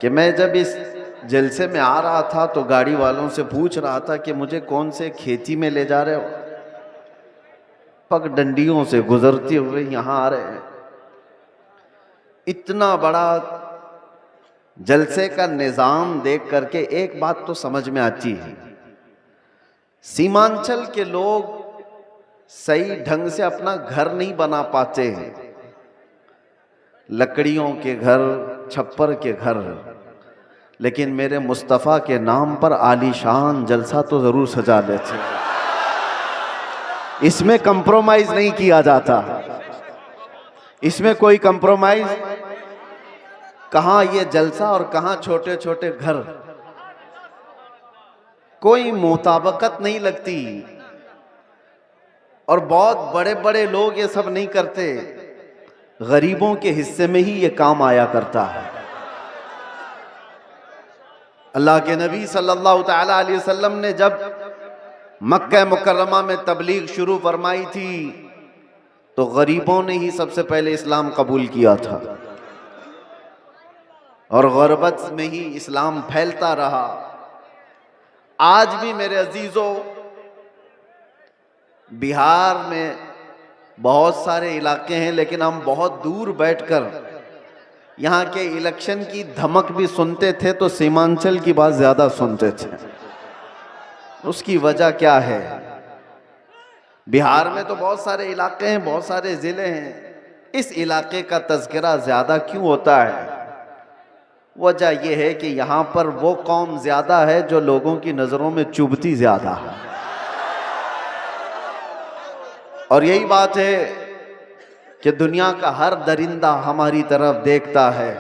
कि मैं जब इस जलसे में आ रहा था तो गाड़ी वालों से पूछ रहा था कि मुझे कौन से खेती में ले जा रहे हो। पगडंडियों से गुजरते हुए यहाँ आ रहे हैं। इतना बड़ा जलसे का निजाम देख करके एक बात तो समझ में आती है, सीमांचल के लोग सही ढंग से अपना घर नहीं बना पाते हैं। लकड़ियों के घर, छप्पर के घर, लेकिन मेरे मुस्तफ़ा के नाम पर आलीशान जलसा तो जरूर सजा लेते। इसमें कंप्रोमाइज नहीं किया जाता, इसमें कोई कंप्रोमाइज। कहां ये जलसा और कहां छोटे छोटे घर, कोई मुताबकत नहीं लगती। और बहुत बड़े बड़े लोग ये सब नहीं करते, गरीबों के हिस्से में ही ये काम आया करता है। अल्लाह के नबी सल्लल्लाहु तआला अलैहि वसल्लम ने जब मक्का मुकर्रमा में तबलीग शुरू फरमाई थी तो गरीबों ने ही सबसे पहले इस्लाम कबूल किया था और गुरबत में ही इस्लाम फैलता रहा। आज भी मेरे अजीजों, बिहार में बहुत सारे इलाके हैं, लेकिन हम बहुत दूर बैठकर यहाँ के इलेक्शन की धमक भी सुनते थे तो सीमांचल की बात ज्यादा सुनते थे। उसकी वजह क्या है? बिहार में तो बहुत सारे इलाके हैं, बहुत सारे जिले हैं, इस इलाके का तज़किरा ज्यादा क्यों होता है? वजह यह है कि यहाँ पर वो कौम ज्यादा है जो लोगों की नजरों में चुभती ज्यादा है। और यही बात है कि दुनिया का हर दरिंदा हमारी तरफ देखता है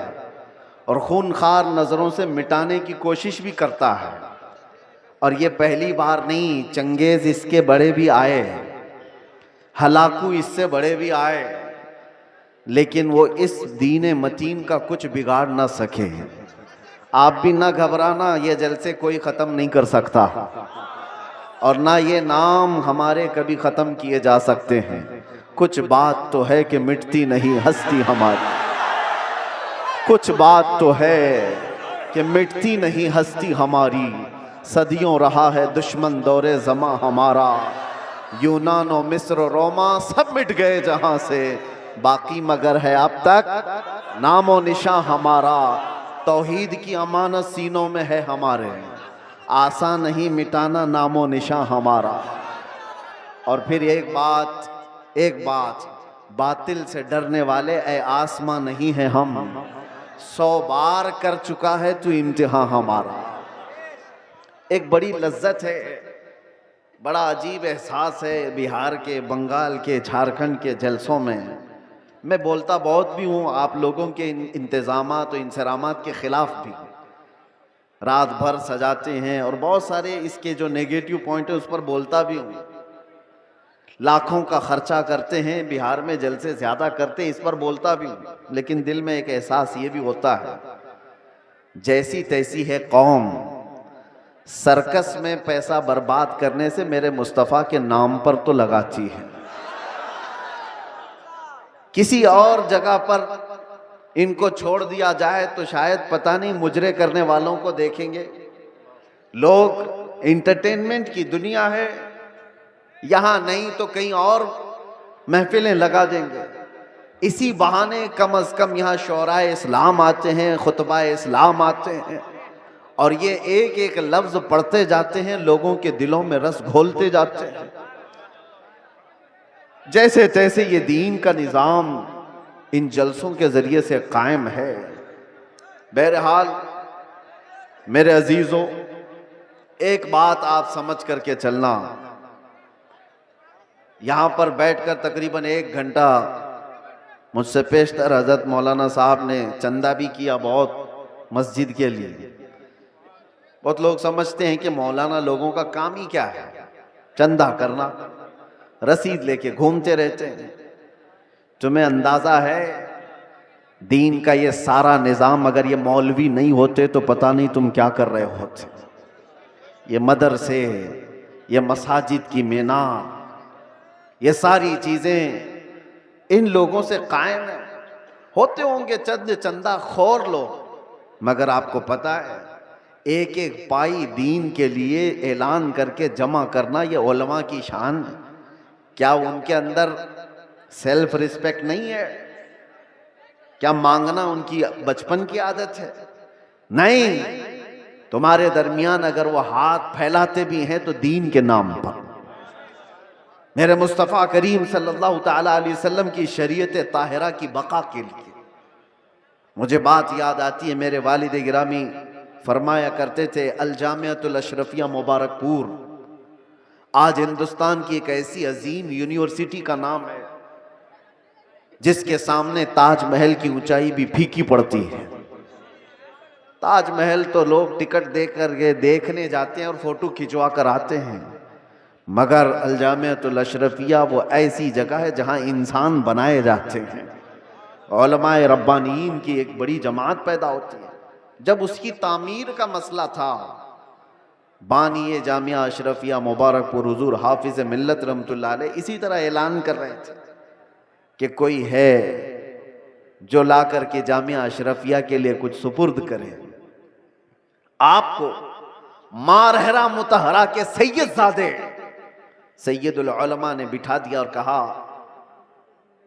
और खूनखार नजरों से मिटाने की कोशिश भी करता है। और ये पहली बार नहीं, चंगेज इसके बड़े भी आए, हलाकू इससे बड़े भी आए, लेकिन वो इस दीन मतीन का कुछ बिगाड़ ना सके। आप भी ना घबराना, ये जलसे कोई ख़त्म नहीं कर सकता और ना ये नाम हमारे कभी ख़त्म किए जा सकते हैं। कुछ बात तो है कि मिटती नहीं हस्ती हमारी, कुछ बात तो है कि मिटती नहीं हस्ती हमारी। सदियों रहा है दुश्मन दौरे ज़मा हमारा, यूनान और मिस्र और रोमा सब मिट गए जहां से, बाकी मगर है अब तक नामो निशां हमारा। तौहीद की अमानत सीनों में है हमारे, आसान नहीं मिटाना नामो निशां हमारा। और फिर एक बात, बातिल से डरने वाले ए आसमां नहीं है हम, 100 बार कर चुका है तू इम्तिहान हमारा। एक बड़ी लज्जत है, बड़ा अजीब एहसास है बिहार के, बंगाल के, झारखंड के जलसों में। मैं बोलता बहुत भी हूँ आप लोगों के इंतज़ामात और इंसरामात के ख़िलाफ़ भी, रात भर सजाते हैं और बहुत सारे इसके जो नेगेटिव पॉइंट है उस पर बोलता भी हूँ। लाखों का खर्चा करते हैं बिहार में, जलसे ज़्यादा करते हैं, इस पर बोलता भी हूँ। लेकिन दिल में एक एहसास ये भी होता है, जैसी तैसी है कौम, सर्कस में पैसा बर्बाद करने से मेरे मुस्तफ़ा के नाम पर तो लगाती है। किसी और जगह पर इनको छोड़ दिया जाए तो शायद पता नहीं मुजरे करने वालों को देखेंगे लोग। एंटरटेनमेंट की दुनिया है, यहाँ नहीं तो कहीं और महफिलें लगा देंगे। इसी बहाने कम अज कम यहाँ शोराए इस्लाम आते हैं, खुतबाए इस्लाम आते हैं और ये एक एक लफ्ज पढ़ते जाते हैं, लोगों के दिलों में रस घोलते जाते हैं। जैसे तैसे ये दीन का निज़ाम इन जलसों के ज़रिए से कायम है। बहरहाल मेरे अजीज़ों, एक बात आप समझ करके चलना, यहाँ पर बैठकर तकरीबन 1 घंटा मुझसे पेशतर हज़रत मौलाना साहब ने चंदा भी किया बहुत मस्जिद के लिए। बहुत लोग समझते हैं कि मौलाना लोगों का काम ही क्या है, चंदा करना, रसीद लेके घूमते रहते हैं। तुम्हें अंदाज़ा है दीन का ये सारा निज़ाम अगर ये मौलवी नहीं होते तो पता नहीं तुम क्या कर रहे होते। ये मदरसे, ये मसाजिद की मीनार, ये सारी चीज़ें इन लोगों से कायम है। होते होंगे चंदा खोर लोग, मगर आपको पता है, एक एक पाई दीन के लिए ऐलान करके जमा करना ये उलमा की शान है। क्या उनके अंदर सेल्फ रिस्पेक्ट नहीं है? क्या मांगना उनकी बचपन की आदत है? नहीं। तुम्हारे दरमियान अगर वो हाथ फैलाते भी हैं तो दीन के नाम पर। मेरे मुस्तफ़ा करीम सल्लल्लाहु ताला अलैहि वसल्लम की शरीयत ताहिरा की बका के लिए मुझे बात याद आती है। मेरे वालिद गिरामी फरमाया करते थे, अल जामिअतुल अशरफिया मुबारकपुर आज हिंदुस्तान की एक ऐसी अजीम यूनिवर्सिटी का नाम है जिसके सामने ताजमहल की ऊंचाई भी फीकी पड़ती है। ताजमहल तो लोग टिकट देकर के देखने जाते हैं और फोटो खिंचवा कर आते हैं, मगर अल जामिअतुल अशरफिया वो ऐसी जगह है जहां इंसान बनाए जाते हैं। उलमाए रब्बानीन की एक बड़ी जमात पैदा होती है। जब उसकी तामीर का मसला था, बानी जामिया अशरफिया मुबारकपुर हुजूर हाफिज मिल्लत रहमतुल्लाह अलैह इसी तरह ऐलान कर रहे थे कि कोई है जो ला करके जामिया अशरफिया के लिए कुछ सुपुर्द करे। आपको मारहरा मुतहरा के सैयदजादे सैयदुल उलमा ने बिठा दिया और कहा,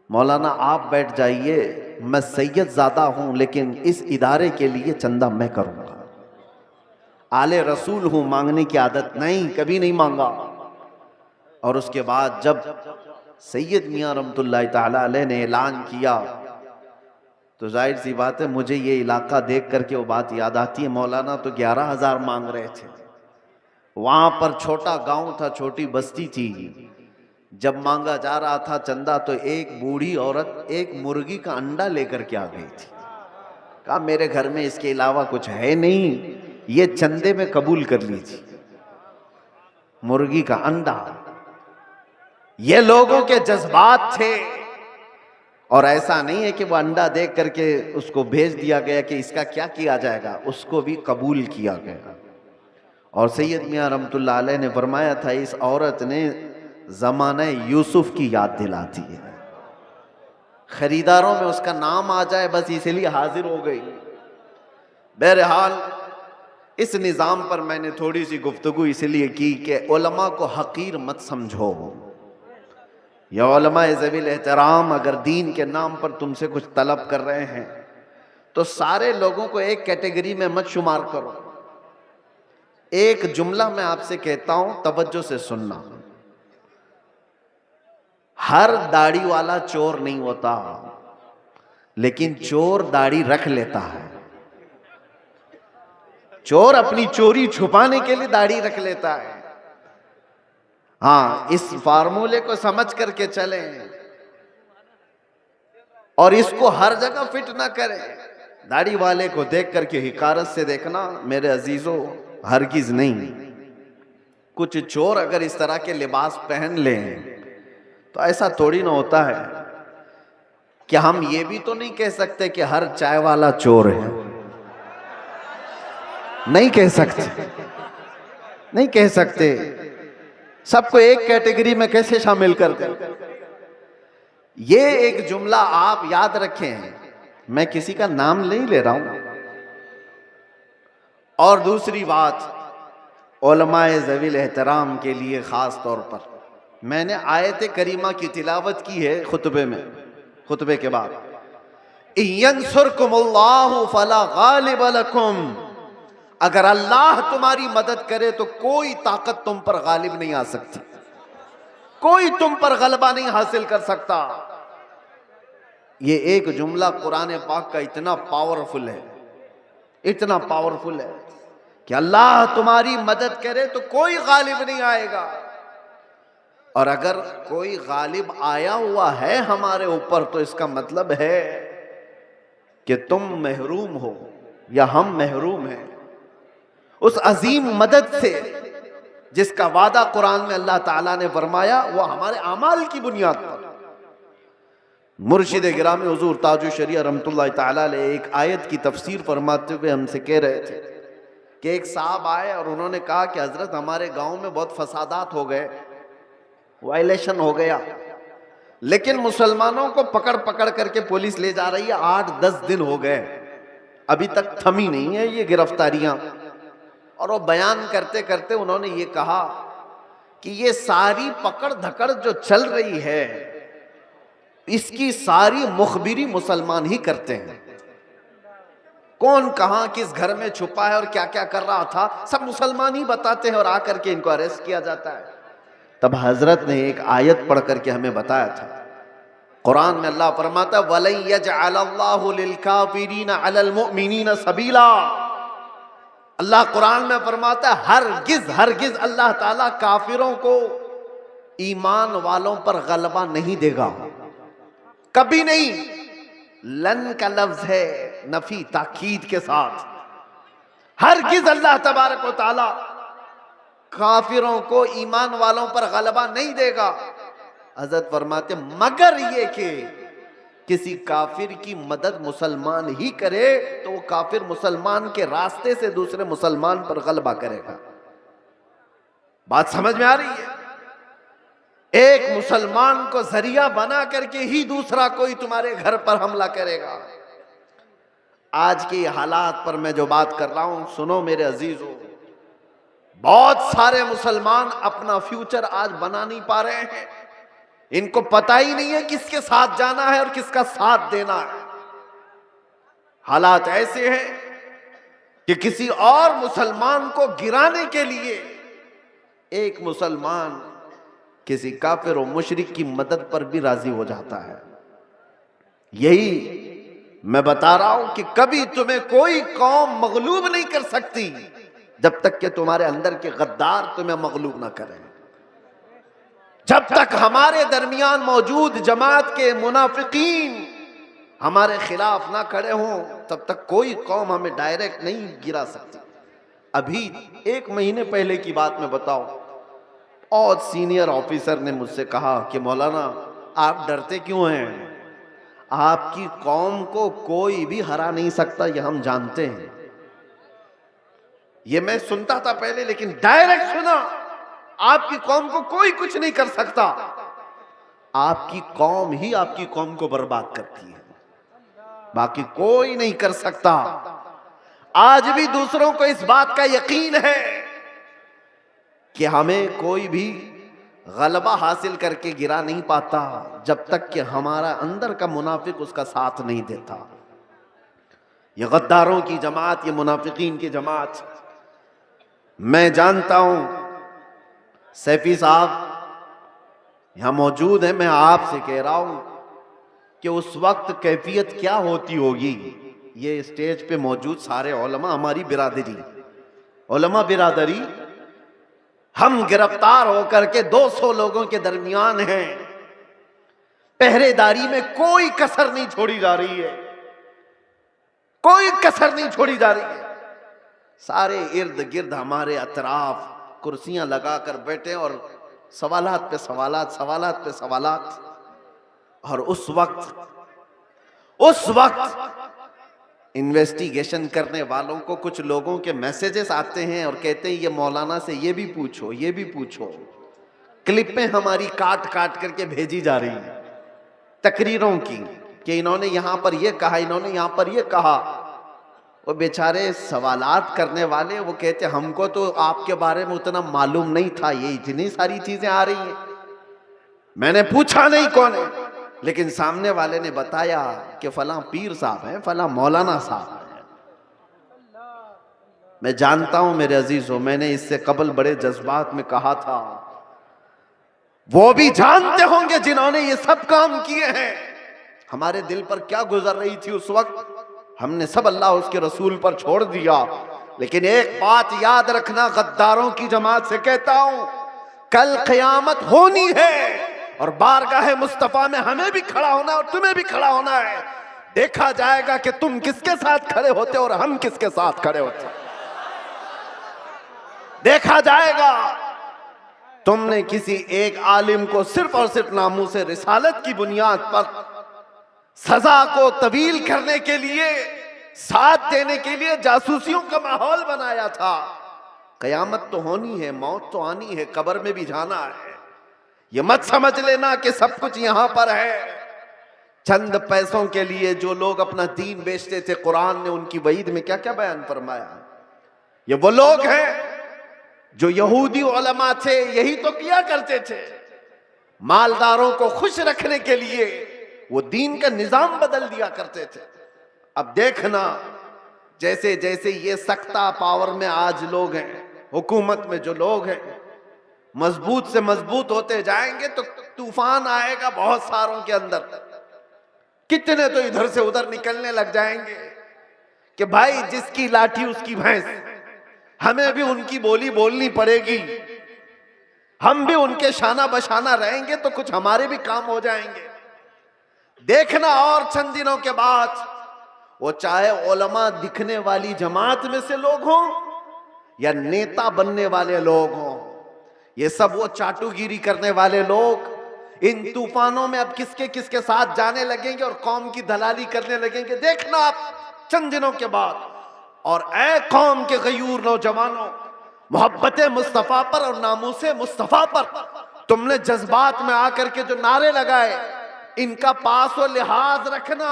मौलाना आप बैठ जाइए, मैं सैयदजादा हूं लेकिन इस इदारे के लिए चंदा मैं करूंगा। आले रसूल हूं, मांगने की आदत नहीं, कभी नहीं मांगा। और उसके बाद जब सैयद मियां रहमतुल्लाह ताला अलैह ने ऐलान किया तो जाहिर सी बात है मुझे ये इलाका देख करके वो बात याद आती है। मौलाना तो 11,000 मांग रहे थे। वहां पर छोटा गांव था, छोटी बस्ती थी। जब मांगा जा रहा था चंदा तो एक बूढ़ी औरत एक मुर्गी का अंडा लेकर के आ गई थी। कहा मेरे घर में इसके अलावा कुछ है नहीं, ये चंदे में कबूल कर लीजिए। मुर्गी का अंडा, ये लोगों के जज्बात थे। और ऐसा नहीं है कि वो अंडा देख करके उसको भेज दिया गया कि इसका क्या किया जाएगा, उसको भी कबूल किया गया। और सैयद मियां रहमतुल्लाह अलैह ने फरमाया था, इस औरत ने ज़माने यूसुफ की याद दिलाती है। खरीदारों में उसका नाम आ जाए बस इसलिए हाजिर हो गई। बहरहाल इस निज़ाम पर मैंने थोड़ी सी गुफ्तगू इसलिए की कि उलमा को हकीर मत समझो। या उलमा ज़वील एहतराम अगर दीन के नाम पर तुमसे कुछ तलब कर रहे हैं तो सारे लोगों को एक कैटेगरी में मत शुमार करो। एक जुमला मैं आपसे कहता हूं, तवज्जो से सुनना। हर दाढ़ी वाला चोर नहीं होता, लेकिन चोर दाढ़ी रख लेता है। चोर अपनी चोरी छुपाने के लिए दाढ़ी रख लेता है। हाँ, इस फार्मूले को समझ करके चलें और इसको हर जगह फिट ना करें। दाढ़ी वाले को देख करके हिकारत से देखना मेरे अजीजों, हरगिज नहीं। कुछ चोर अगर इस तरह के लिबास पहन लें तो ऐसा थोड़ी ना होता है कि हम ये भी तो नहीं कह सकते कि हर चाय वाला चोर है। नहीं कह सकते, नहीं कह सकते। सबको एक कैटेगरी में कैसे शामिल कर दें? ये एक जुमला आप याद रखें, मैं किसी का नाम नहीं ले रहा हूं। और दूसरी बात, उलमाए ज़वील एहतराम के लिए खास तौर पर मैंने आयत करीमा की तिलावत की है खुतबे में, खुतबे के बाद, यंसुरकुमुल्लाहु फला गालिब लकुम, अगर अल्लाह तुम्हारी मदद करे तो कोई ताकत तुम पर गालिब नहीं आ सकती, कोई तुम पर गलबा नहीं हासिल कर सकता। ये एक जुमला कुरान पाक का इतना पावरफुल है, इतना पावरफुल है कि अल्लाह तुम्हारी मदद करे तो कोई गालिब नहीं आएगा। और अगर कोई गालिब आया हुआ है हमारे ऊपर तो इसका मतलब है कि तुम महरूम हो या हम महरूम हैं उस अजीम मदद से जिसका वादा कुरान में अल्लाह ताला ने फरमाया, वो हमारे अमाल की बुनियाद पर। मुर्शिद गिरामी हुजूर ताजु शरिया रहमतुल्लाह ताला अलैह एक आयत की तफसीर फरमाते हुए हमसे कह रहे थे कि एक साहब आए और उन्होंने कहा कि हजरत हमारे गांव में बहुत फसादात हो गए, वायलेशन हो गया, लेकिन मुसलमानों को पकड़ पकड़ करके पुलिस ले जा रही है, 8-10 दिन हो गए, अभी तक थमी नहीं है ये गिरफ्तारियां। और वो बयान करते करते उन्होंने ये कहा कि ये सारी पकड़ धकड़ जो चल रही है इसकी सारी मुखबिरी मुसलमान ही करते हैं। कौन कहां किस घर में छुपा है और क्या क्या कर रहा था सब मुसलमान ही बताते हैं और आकर के इनको अरेस्ट किया जाता है। तब हजरत ने एक आयत पढ़ करके हमें बताया था। कुरान में अल्लाह फरमाता है वलन यजअलल्लाहु लिलकाफिरीना अलल मुमिनीना सबीला। अल्लाह कुरान में फरमाता है हरगिज हरगिज अल्लाह ताला काफिरों को ईमान वालों पर गलबा नहीं देगा, कभी नहीं। लन का लफ्ज है नफी ताकीद के साथ। हरगिज अल्लाह तबारक व ताला काफिरों को ईमान वालों पर गलबा नहीं देगा। हजरत फरमाते मगर ये कि किसी काफिर की मदद मुसलमान ही करे तो वो काफिर मुसलमान के रास्ते से दूसरे मुसलमान पर गलबा करेगा। बात समझ में आ रही है? एक मुसलमान को जरिया बना करके ही दूसरा कोई तुम्हारे घर पर हमला करेगा। आज के हालात पर मैं जो बात कर रहा हूं सुनो मेरे अजीजों, बहुत सारे मुसलमान अपना फ्यूचर आज बना नहीं पा रहे हैं। इनको पता ही नहीं है किसके साथ जाना है और किसका साथ देना है। हालात ऐसे हैं कि किसी और मुसलमान को गिराने के लिए एक मुसलमान किसी काफिर और मुशरिक की मदद पर भी राजी हो जाता है। यही मैं बता रहा हूं कि कभी तुम्हें कोई कौम मगलूब नहीं कर सकती जब तक कि तुम्हारे अंदर के गद्दार तुम्हें मगलूब ना करें। जब तक हमारे दरमियान मौजूद जमात के मुनाफिकीन हमारे खिलाफ ना खड़े हों तब तक कोई कौम हमें डायरेक्ट नहीं गिरा सकती। अभी 1 महीने पहले की बात मैं बताऊं, और सीनियर ऑफिसर ने मुझसे कहा कि मौलाना आप डरते क्यों हैं? आपकी कौम को कोई भी हरा नहीं सकता, ये हम जानते हैं। ये मैं सुनता था पहले, लेकिन डायरेक्ट सुना आपकी कौम को कोई कुछ नहीं कर सकता। आपकी कौम ही आपकी कौम को बर्बाद करती है, बाकी कोई नहीं कर सकता। आज भी दूसरों को इस बात का यकीन है कि हमें कोई भी गलबा हासिल करके गिरा नहीं पाता जब तक कि हमारा अंदर का मुनाफिक उसका साथ नहीं देता। ये गद्दारों की जमात, ये मुनाफिकीन की जमात, मैं जानता हूं सैफी साहब यहां मौजूद है, मैं आपसे कह रहा हूं कि उस वक्त कैफियत क्या होती होगी। ये स्टेज पे मौजूद सारे उलमा, हमारी बिरादरी, उलमा बिरादरी, हम गिरफ्तार होकर के 200 लोगों के दरमियान हैं। पहरेदारी में कोई कसर नहीं छोड़ी जा रही है, कोई कसर नहीं छोड़ी जा रही है। सारे इर्द गिर्द हमारे अतराफ कुर्सियां लगाकर बैठे और सवालात पे सवालात, सवालात पे सवालात। और उस वक्त इन्वेस्टिगेशन करने वालों को कुछ लोगों के मैसेजेस आते हैं और कहते हैं ये मौलाना से ये भी पूछो, ये भी पूछो। क्लिपें हमारी काट काट करके भेजी जा रही हैं तकरीरों की कि इन्होंने यहां पर ये कहा, इन्होंने यहां पर ये कहा। वो बेचारे सवालात करने वाले वो कहते हमको तो आपके बारे में उतना मालूम नहीं था, ये इतनी सारी चीजें आ रही हैं। मैंने पूछा नहीं कौन है, लेकिन सामने वाले ने बताया कि फलां पीर साहब हैं, फलां मौलाना साहब हैं। मैं जानता हूं मेरे अजीजों, मैंने इससे कबल बड़े जज्बात में कहा था, वो भी जानते होंगे जिन्होंने ये सब काम किए हैं हमारे दिल पर क्या गुजर रही थी उस वक्त। हमने सब अल्लाह उसके रसूल पर छोड़ दिया। लेकिन एक बात याद रखना, गद्दारों की जमात से कहता हूं, कल क़यामत होनी है और बारगाह मुस्तफा में हमें भी खड़ा होना है और तुम्हें भी खड़ा होना है। देखा जाएगा कि तुम किसके साथ खड़े होते और हम किसके साथ खड़े होते। देखा जाएगा तुमने किसी एक आलिम को सिर्फ और सिर्फ नामूसे रिसालत की बुनियाद पर सजा को तवील करने के लिए, साथ देने के लिए जासूसियों का माहौल बनाया था। कयामत तो होनी है, मौत तो आनी है, कब्र में भी जाना है। ये मत समझ लेना कि सब कुछ यहां पर है। चंद पैसों के लिए जो लोग अपना दीन बेचते थे, कुरान ने उनकी वईद में क्या क्या बयान फरमाया। ये वो लोग हैं जो यहूदी उलमा थे, यही तो किया करते थे। मालदारों को खुश रखने के लिए वो दीन का निजाम बदल दिया करते थे। अब देखना, जैसे जैसे ये सख्ता पावर में आज लोग हैं, हुकूमत में जो लोग हैं, मजबूत से मजबूत होते जाएंगे तो तूफान आएगा बहुत सारों के अंदर। कितने तो इधर से उधर निकलने लग जाएंगे कि भाई जिसकी लाठी उसकी भैंस, हमें भी उनकी बोली बोलनी पड़ेगी, हम भी उनके शाना बशाना रहेंगे तो कुछ हमारे भी काम हो जाएंगे। देखना और चंद दिनों के बाद वो चाहे उलमा दिखने वाली जमात में से लोग हों या नेता बनने वाले लोग हों, ये सब वो चाटुगिरी करने वाले लोग इन तूफानों में अब किसके किसके साथ जाने लगेंगे और कौम की दलाली करने लगेंगे। देखना आप चंद दिनों के बाद। और ऐ कौम के गयूर नौजवानों, मोहब्बत मुस्तफा पर और नामूसे मुस्तफा पर तुमने जज्बात में आकर के जो नारे लगाए, इनका पास व लिहाज रखना।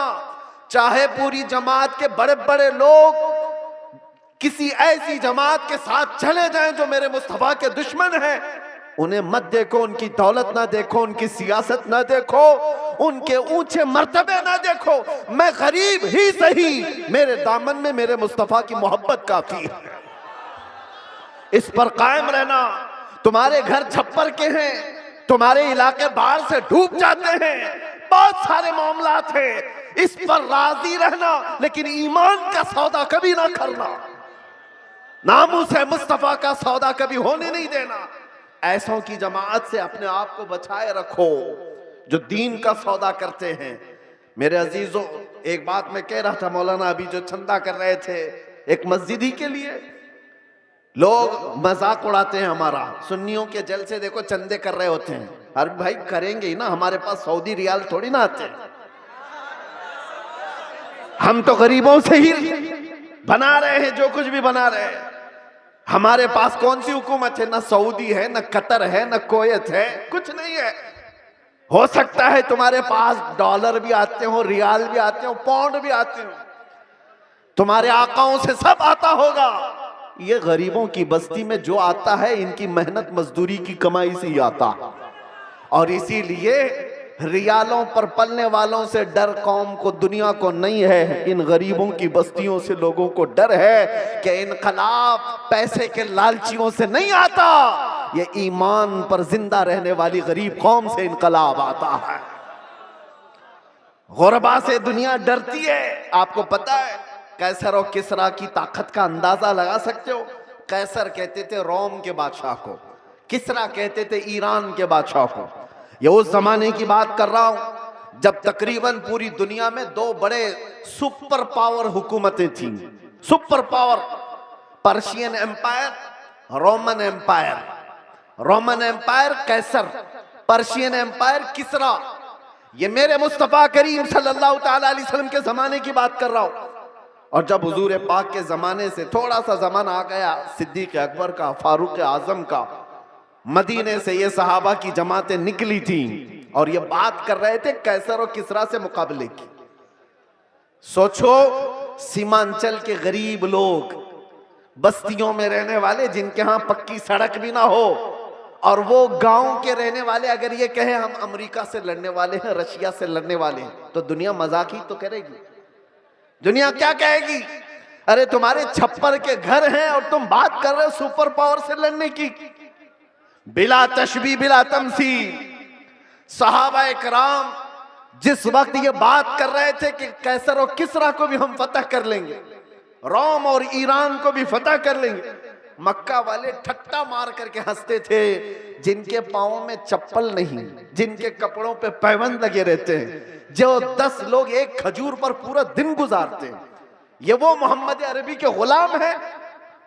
चाहे पूरी जमात के बड़े बड़े लोग किसी ऐसी जमात के साथ चले जाएं जो मेरे मुस्तफा के दुश्मन हैं, उन्हें मत देखो, उनकी दौलत ना देखो, उनकी सियासत ना देखो, उनके ऊंचे मर्तबे ना देखो। मैं गरीब ही सही, मेरे दामन में मेरे मुस्तफा की मोहब्बत काफी है। इस पर कायम रहना। तुम्हारे घर छप्पर के हैं, तुम्हारे इलाके बाढ़ से डूब जाते हैं, बहुत सारे मामलात हैं, इस पर राजी रहना, लेकिन ईमान का सौदा कभी ना करना, नामूस है मुस्तफा का सौदा कभी होने नहीं देना। ऐसों की जमात से अपने आप को बचाए रखो जो दीन का सौदा करते हैं। मेरे अजीजों, एक बात मैं कह रहा था, मौलाना अभी जो चंदा कर रहे थे एक मस्जिद ही के लिए, लोग मजाक उड़ाते हैं हमारा। सुन्नियों के जलसे देखो चंदे कर रहे होते हैं, अरे भाई करेंगे ही ना, हमारे पास सऊदी रियाल थोड़ी ना आते हैं, हम तो गरीबों से ही बना रहे हैं जो कुछ भी बना रहे हैं। हमारे पास कौन सी हुकूमत है, ना सऊदी है, ना कतर है, ना कुवैत है, कुछ नहीं है। हो सकता है तुम्हारे पास डॉलर भी आते हो, रियाल भी आते हो, पाउंड भी आते हो, तुम्हारे आकाओं से सब आता होगा। ये गरीबों की बस्ती में जो आता है इनकी मेहनत मजदूरी की कमाई से ही आता, और इसीलिए रियालों पर पलने वालों से डर कौम को, दुनिया को नहीं है, इन गरीबों की बस्तियों से लोगों को डर है कि इनकलाब पैसे के लालचियों से नहीं आता, ये ईमान पर जिंदा रहने वाली गरीब कौम से इनकलाब आता है। गुरबा से दुनिया डरती है। आपको पता है कैसर और किसरा की ताकत का अंदाजा लगा सकते हो। कैसर कहते थे रोम के बादशाह को, किसरा कहते थे ईरान के बादशाह को। ये उस जमाने की बात कर रहा हूं जब तकरीबन पूरी दुनिया में दो बड़े सुपर पावर हुकूमतें थीं। Super power, Persian empire, Roman empire. Roman empire कैसर, पर्शियन एम्पायर किसरा। ये मेरे मुस्तफा करीम सल्लल्लाहु ताला अलैहि वसल्लम के जमाने की बात कर रहा हूं। और जब हुजूर पाक के जमाने से थोड़ा सा जमाना आ गया, सिद्दीक अकबर का, फारूक आजम का, मदीने से ये सहाबा की जमातें निकली थी और ये बात कर रहे थे कैसर और किसरा से मुकाबले की। सोचो, सीमांचल के गरीब लोग, बस्तियों में रहने वाले, जिनके यहाँ पक्की सड़क भी ना हो, और वो गांव के रहने वाले अगर ये कहे हम अमेरिका से लड़ने वाले हैं, रशिया से लड़ने वाले हैं, तो दुनिया मजाक ही तो करेगी। दुनिया क्या कहेगी, अरे तुम्हारे छप्पर के घर हैं और तुम बात कर रहे हो सुपर पावर से लड़ने की। बिला तशबी बिला तमसील सहाबा इकराम जिस वक्त ये बात कर रहे थे कि कैसर और किसरा को भी हम फतह कर लेंगे, रोम और ईरान को भी फतह कर लेंगे, मक्का वाले ठट्टा मार करके हंसते थे। जिनके पांवों में चप्पल नहीं, जिनके कपड़ों पे पैबंद लगे रहते हैं, जो 10 लोग एक खजूर पर पूरा दिन गुजारते हैं, ये वो मोहम्मद अरबी के गुलाम हैं।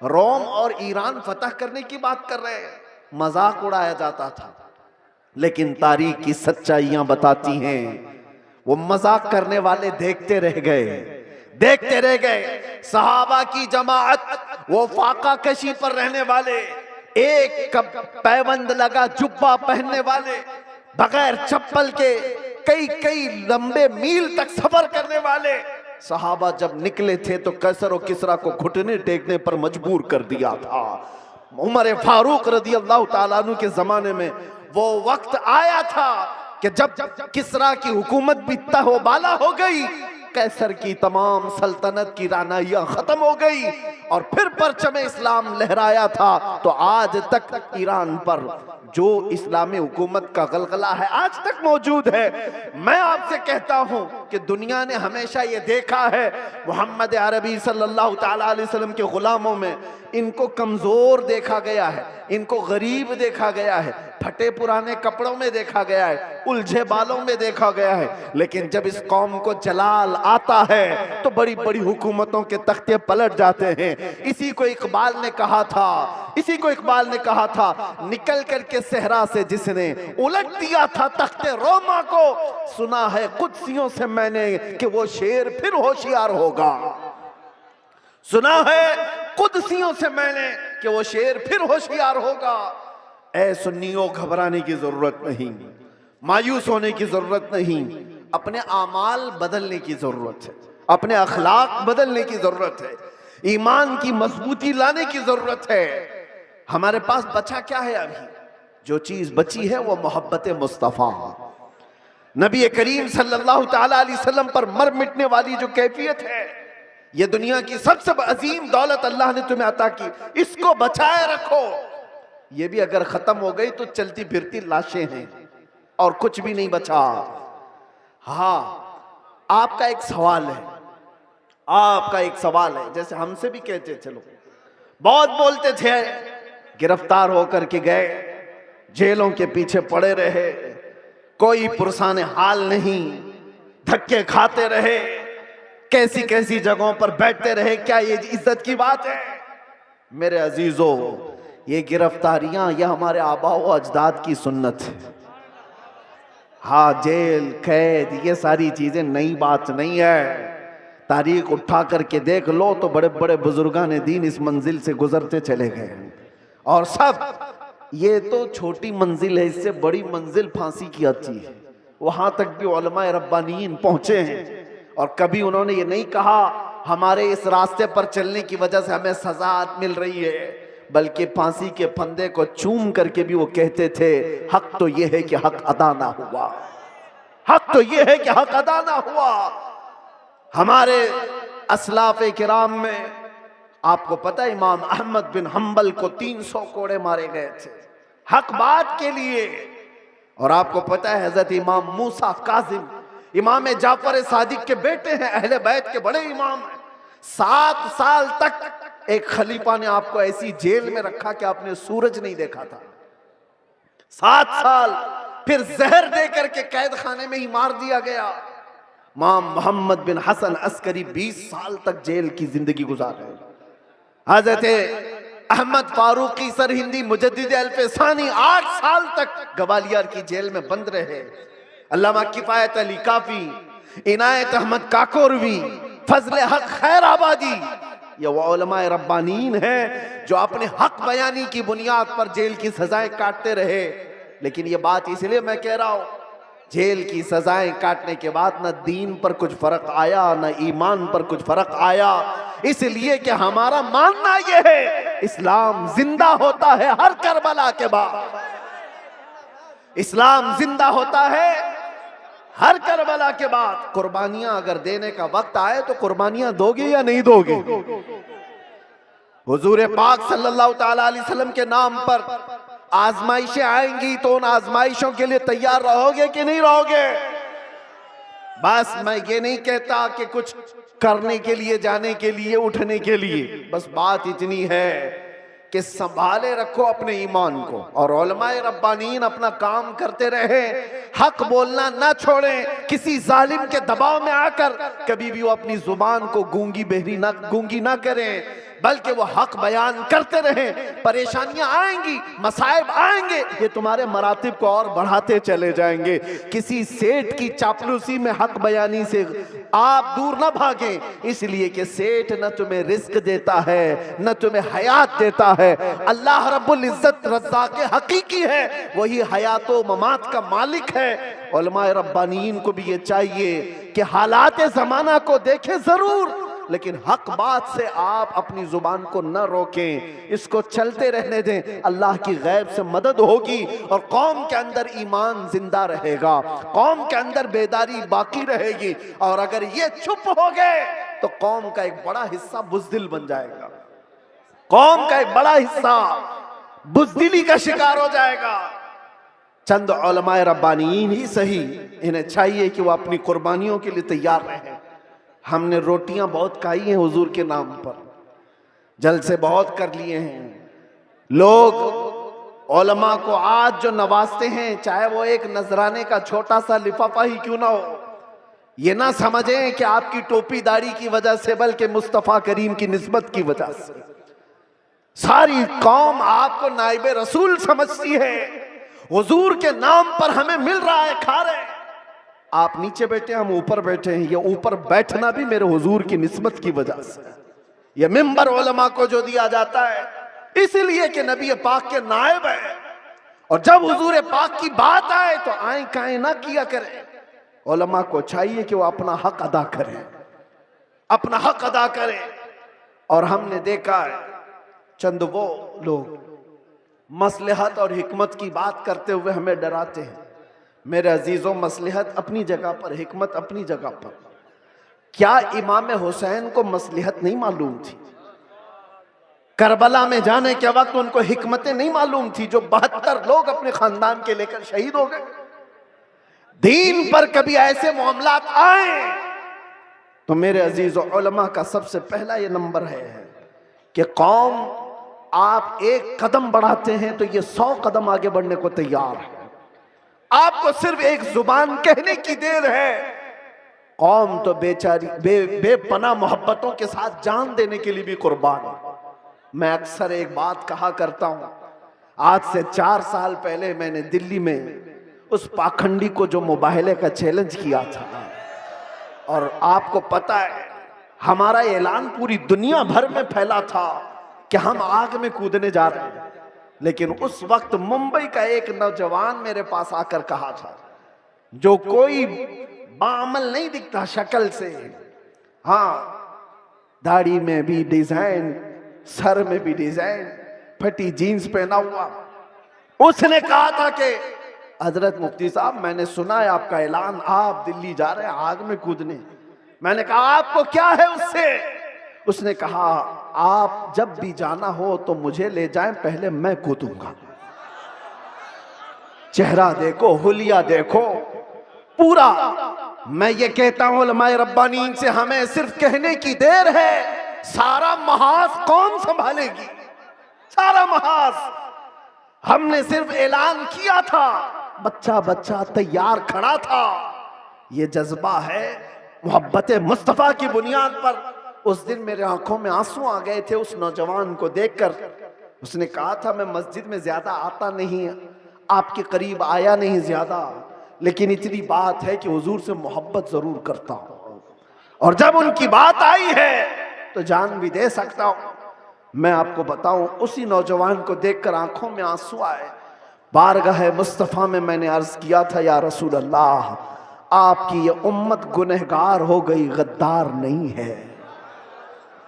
रोम और ईरान फतह करने की बात कर रहे हैं। मजाक उड़ाया जाता था, लेकिन तारीख की सच्चाइयां बताती हैं वो मजाक करने वाले देखते रह गए, देखते रह गए। सहाबा की जमात, वो फाका कशी पर रहने वाले, एक पैबंद लगा जुब्बा पहनने वाले, बगैर चप्पल के कई कई लंबे मील तक सफर करने वाले सहाबा जब निकले थे तो कैसर और किसरा को घुटने टेकने पर मजबूर कर दिया था। उमर फारूक रदी अल्लाह ताला अन्हु के जमाने में वो वक्त आया था कि जब किसरा की हुकूमत भी तहोबाला हो गई, कैसर की तमाम सल्तनत की रानाइयां खत्म हो गई और फिर परचम इस्लाम लहराया था, तो आज तक ईरान पर जो इस्लामी हुकूमत का गलगला है आज तक मौजूद है। मैं आपसे कहता हूं कि दुनिया ने हमेशा ये देखा है मोहम्मद अरबी सल्लल्लाहु ताला अलैहि वसल्लम के गुलामों में इनको कमजोर देखा गया है, इनको गरीब देखा गया है, फटे पुराने कपड़ों में देखा गया है, उलझे बालों में देखा गया है। लेकिन जब इस कौम को जलाल आता है तो बड़ी बड़ी हुकूमतों के तख्ते पलट जाते हैं। इसी को इकबाल ने कहा था, निकल करके सहरा से जिसने उलट दिया था तख्ते रोमा को, सुना है कुदसियों से मैंने कि वो शेर फिर होशियार होगा। सुना है कुदसियों से मैंने कि वो शेर फिर होशियार होगा। ऐ सुन्नियों, घबराने की जरूरत नहीं, मायूस होने की जरूरत नहीं, अपने आमाल बदलने की जरूरत है, अपने अखलाक बदलने की जरूरत है, ईमान की मजबूती लाने की जरूरत है। हमारे पास बचा क्या है? अभी जो चीज बची है वो मोहब्बत मुस्तफा, नबी करीम सल्लल्लाहु ताला अलैहि वसल्लम पर मर मिटने वाली जो कैफियत है, ये दुनिया की सबसे अजीम दौलत अल्लाह ने तुम्हें अता की, इसको बचाए रखो। ये भी अगर खत्म हो गई तो चलती फिरती लाशें हैं और कुछ भी नहीं बचा। हाँ, आपका एक सवाल है, जैसे हमसे भी कहते थे लोग, बहुत बोलते थे, गिरफ्तार होकर के गए, जेलों के पीछे पड़े रहे, कोई पुरसाने हाल नहीं, धक्के खाते रहे, कैसी कैसी जगहों पर बैठते रहे, क्या ये इज्जत की बात है? मेरे अजीजों, ये गिरफ्तारियां यह हमारे आबाओ अजदाद की सुन्नत है। हाँ, जेल कैद ये सारी चीजें नई बात नहीं है। तारीख उठा करके देख लो तो बड़े बड़े बुजुर्गान दीन इस मंजिल से गुजरते चले गए और सब ये तो छोटी मंजिल है, इससे बड़ी मंजिल फांसी की आती है। वहां तक भी उलमाए रब्बानीन पहुंचे हैं और कभी उन्होंने ये नहीं कहा हमारे इस रास्ते पर चलने की वजह से हमें सजा मिल रही है, बल्कि फांसी के फंदे को चूम करके भी वो कहते थे हक तो ये है कि हक अदा ना हुआ, हक तो ये है कि हक अदा ना हुआ। हमारे असलाफ़े किराम में आपको पता है इमाम अहमद बिन हम्बल को 300 कोड़े मारे गए थे हक बात के लिए। और आपको पता है हजरत इमाम मूसा काजिम इमाम जाफर सादिक के बेटे हैं, अहले बैत के बड़े इमाम हैं। 7 साल तक एक खलीफा ने आपको ऐसी जेल में रखा कि आपने सूरज नहीं देखा था। 7 साल फिर जहर दे करके कैद खाने में ही मार दिया गया। इमाम मोहम्मद बिन हसन अस्करी 20 साल तक जेल की जिंदगी गुजारे। हजरत अहमद फारूकी सरहिंदी मुजद्दिद अल्फसानी 8 साल तक ग्वालियर की जेल में बंद रहे। अल्लामा किफायत अली काफी, इनायत अहमद काकोरवी, फजल हक खैर आबादी, ये वो उलमाए रब्बानीन है जो अपने हक बयानी की बुनियाद पर जेल की सजाएं काटते रहे। लेकिन ये बात इसलिए मैं कह रहा हूं, जेल की सजाएं काटने के बाद न दीन पर कुछ फर्क आया न ईमान पर कुछ फर्क आया, इसलिए कि हमारा मानना यह है इस्लाम जिंदा होता है हर करबला के बाद। इस्लाम जिंदा होता है हर करबला के बाद। कुर्बानियां अगर देने का वक्त आए तो कुर्बानियां दोगे या नहीं दोगे? हुजूर पाक सल्लल्लाहु ताला अलैहि वसल्लम के नाम पर आजमाइशें आएंगी तो उन आजमाइशों के लिए तैयार रहोगे कि नहीं रहोगे? बस मैं ये नहीं कहता कि कुछ करने के लिए, जाने के लिए, उठने के लिए, बस बात इतनी है कि संभाले रखो अपने ईमान को और उलमाए रब्बानीन अपना काम करते रहे, हक बोलना ना छोड़ें। किसी जालिम के दबाव में आकर कभी भी वो अपनी जुबान को गूंगी ना करें, बल्कि वो हक बयान करते रहें। परेशानियां आएंगी, मसाइब आएंगे, ये तुम्हारे मरातिब को और बढ़ाते चले जाएंगे। किसी सेठ की चापलूसी में हक बयानी से आप दूर ना भागें, इसलिए कि सेठ न तुम्हें रिस्क देता है न तुम्हें हयात देता है। अल्लाह रब्बुल इज्जत रज़्ज़ाक़ हकीकी है, वही हयात व ममात का मालिक है। उलमाए रब्बानीन को भी ये चाहिए कि हालात ज़माना को देखें जरूर, लेकिन हक बात से आप अपनी जुबान को न रोकें, इसको चलते रहने दें। अल्लाह की गैब से मदद होगी और कौम के अंदर ईमान जिंदा रहेगा, कौम के अंदर बेदारी बाकी रहेगी। और अगर ये चुप हो गए तो कौम का एक बड़ा हिस्सा बुज़दिल बन जाएगा, कौम का एक बड़ा हिस्सा बुज़दिली का शिकार हो जाएगा। चंद उलमाए रब्बानीन ही सही, इन्हें चाहिए कि वो अपनी कुर्बानियों के लिए तैयार रहें। हमने रोटियां बहुत खाई हैं हुजूर के नाम पर, जलसे बहुत कर लिए हैं। लोग उलमा को आज जो नवाजते हैं, चाहे वो एक नजराने का छोटा सा लिफाफा ही क्यों ना हो, ये ना समझें कि आपकी टोपी दाढ़ी की वजह से, बल्कि मुस्तफा करीम की निस्बत की वजह से सारी कौम आपको नाइबे रसूल समझती है। हुजूर के नाम पर हमें मिल रहा है, खा रहे हैं। आप नीचे बैठे, हम ऊपर बैठे हैं। ये ऊपर बैठना भी मेरे हुजूर की निस्बत की वजह से। ये मिंबर उलमा को जो दिया जाता है इसलिए कि नबी पाक के नायब है, और जब हुजूर पाक की बात आए तो आए काए ना किया करें। उलमा को चाहिए कि वो अपना हक अदा करें, अपना हक अदा करें। और हमने देखा है चंद वो लोग मसलहत और हिकमत की बात करते हुए हमें डराते हैं। मेरे अजीजों, मसलहत अपनी जगह पर, हिकमत अपनी जगह पर। क्या इमाम हुसैन को मसलहत नहीं मालूम थी? करबला में जाने के वक्त उनको हिकमतें नहीं मालूम थी जो 72 लोग अपने खानदान के लेकर शहीद हो गए? दीन पर कभी ऐसे मामलात आए तो मेरे अजीजों, उलमा का सबसे पहला ये नंबर है कि कौम आप एक कदम बढ़ाते हैं तो ये 100 कदम आगे बढ़ने को तैयार है। आपको सिर्फ एक जुबान कहने की देर है। कौम तो बेचारी बेपनाह मोहब्बतों के साथ जान देने के लिए भी कुर्बान है। मैं अक्सर एक बात कहा करता हूं, आज से 4 साल पहले मैंने दिल्ली में उस पाखंडी को जो मुबाहले का चैलेंज किया था, और आपको पता है हमारा ऐलान पूरी दुनिया भर में फैला था कि हम आग में कूदने जा रहे हैं। लेकिन उस वक्त मुंबई का एक नौजवान मेरे पास आकर कहा था, जो कोई बाअमल नहीं दिखता शक्ल से, हाँ दाढ़ी में भी डिजाइन, सर में भी डिजाइन, फटी जीन्स पहना हुआ, उसने कहा था कि हजरत मुफ्ती साहब, मैंने सुना है आपका ऐलान, आप दिल्ली जा रहे हैं आग में कूदने। मैंने कहा आपको क्या है उससे? उसने कहा आप जब भी जाना हो तो मुझे ले जाएं, पहले मैं कूदूंगा। चेहरा देखो, हुलिया देखो पूरा। मैं ये कहता हूं उलमाए रब्बानीन से, हमें सिर्फ कहने की देर है, सारा महाज कौन संभालेगी? सारा महाज। हमने सिर्फ ऐलान किया था, बच्चा बच्चा तैयार खड़ा था। ये जज्बा है मोहब्बत मुस्तफा की बुनियाद पर। उस दिन मेरे आंखों में आंसू आ गए थे उस नौजवान को देखकर। उसने कहा था मैं मस्जिद में ज्यादा आता नहीं, आपके करीब आया नहीं ज्यादा, लेकिन इतनी बात है कि हुजूर से मोहब्बत जरूर करता हूं, और जब उनकी बात आई है तो जान भी दे सकता हूं। मैं आपको बताऊं, उसी नौजवान को देखकर आंखों में आंसू आए। बारगाह मुस्तफा में मैंने अर्ज किया था, या रसूल अल्लाह, आपकी ये उम्मत गुनहगार हो गई, गद्दार नहीं है,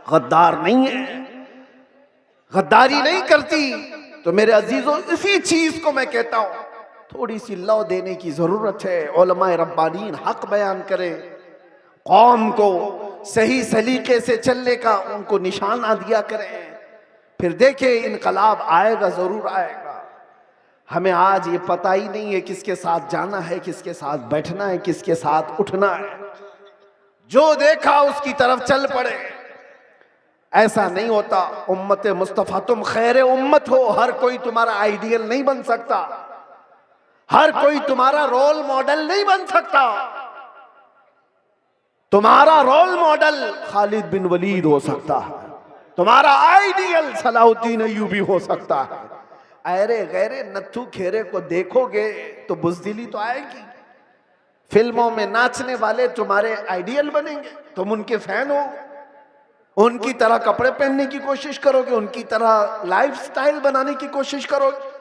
गद्दार नहीं है, गद्दारी नहीं करती। तो मेरे अजीजों, इसी चीज को मैं कहता हूं, थोड़ी सी लौ देने की जरूरत है। उलमाए रब्बानीन हक बयान करें, कौम को सही सलीके से चलने का उनको निशाना दिया करें, फिर देखें इनकलाब आएगा, जरूर आएगा। हमें आज ये पता ही नहीं है किसके साथ जाना है, किसके साथ बैठना है, किसके साथ उठना है। जो देखा उसकी तरफ चल पड़े, ऐसा नहीं होता। उम्मत मुस्तफा, तुम खैर उम्मत हो, हर कोई तुम्हारा आइडियल नहीं बन सकता, हर कोई तुम्हारा रोल मॉडल नहीं बन सकता। तुम्हारा रोल मॉडल खालिद बिन वलीद हो सकता है, तुम्हारा आइडियल सलाहुद्दीन अय्यूबी हो सकता है। अरे गैरे नत्थू खेरे को देखोगे तो बुज़दिली तो आएगी। फिल्मों में नाचने वाले तुम्हारे आइडियल बनेंगे, तुम उनके फैन हो, उनकी तरह कपड़े पहनने की कोशिश करोगे, उनकी तरह लाइफस्टाइल बनाने की कोशिश करोगे।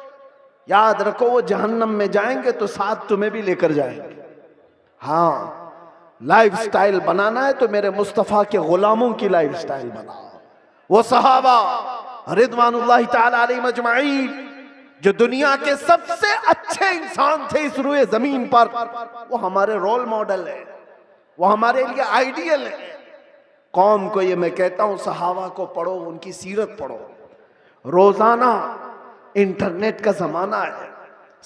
याद रखो वो जहन्नम में जाएंगे तो साथ तुम्हें भी लेकर जाएंगे। हाँ, लाइफस्टाइल बनाना है तो मेरे मुस्तफा के गुलामों की लाइफस्टाइल बनाओ। वो सहाबा रिदवानुल्लाहि ताला अलैहिम अजमाइन जो दुनिया के सबसे अच्छे इंसान थे इस रुए जमीन पर, वो हमारे रोल मॉडल है, वो हमारे लिए आइडियल है। कौम को ये मैं कहता हूं, सहाबा को पढ़ो, उनकी सीरत पढ़ो। रोजाना इंटरनेट का जमाना है,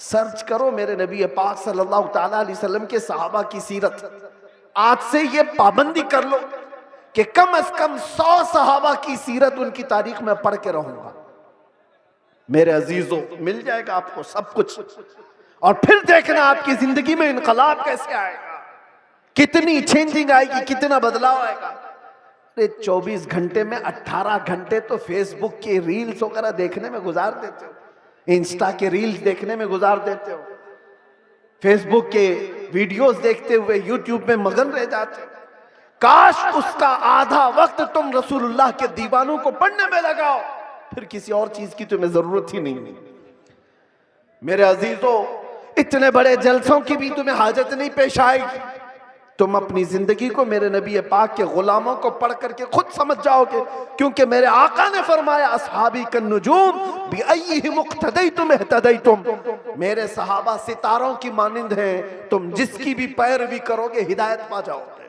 सर्च करो मेरे नबी पाक सल्लल्लाहु ताला अलैहि वसल्लम के सहाबा की सीरत। आज से ये पाबंदी कर लो कि कम से कम 100 सहाबा की सीरत, उनकी तारीख में पढ़ के रहूंगा। मेरे अजीजों, मिल जाएगा आपको सब कुछ, और फिर देखना आपकी जिंदगी में इनकलाब कैसे आएगा, कितनी चेंजिंग आएगी, कितना बदलाव आएगा। 24 घंटे में 18 घंटे तो फेसबुक के रील्स वगैरह देखने में गुजार देते हो, इंस्टा के रील्स देखने में गुजार देते हो, फेसबुक के वीडियोस देखते हुए यूट्यूब में मगन रह जाते हो। काश उसका आधा वक्त तुम रसूलुल्लाह के दीवानों को पढ़ने में लगाओ, फिर किसी और चीज की तुम्हें जरूरत ही नहीं। मेरे अजीजों, इतने बड़े जलसों की भी तुम्हें हाजत नहीं पेश आएगी। तुम अपनी जिंदगी को मेरे नबी पाक के गुलामों को पढ़ करके खुद समझ जाओगे, क्योंकि मेरे आका ने फरमाया अस्हाबी कन्नुजूम बिअय्यिहिम इक्तदैतुम इह्तदैतुम। मेरे सहाबा सितारों की मानिंद हैं, तुम जिसकी भी पैरवी करोगे हिदायत पा जाओगे,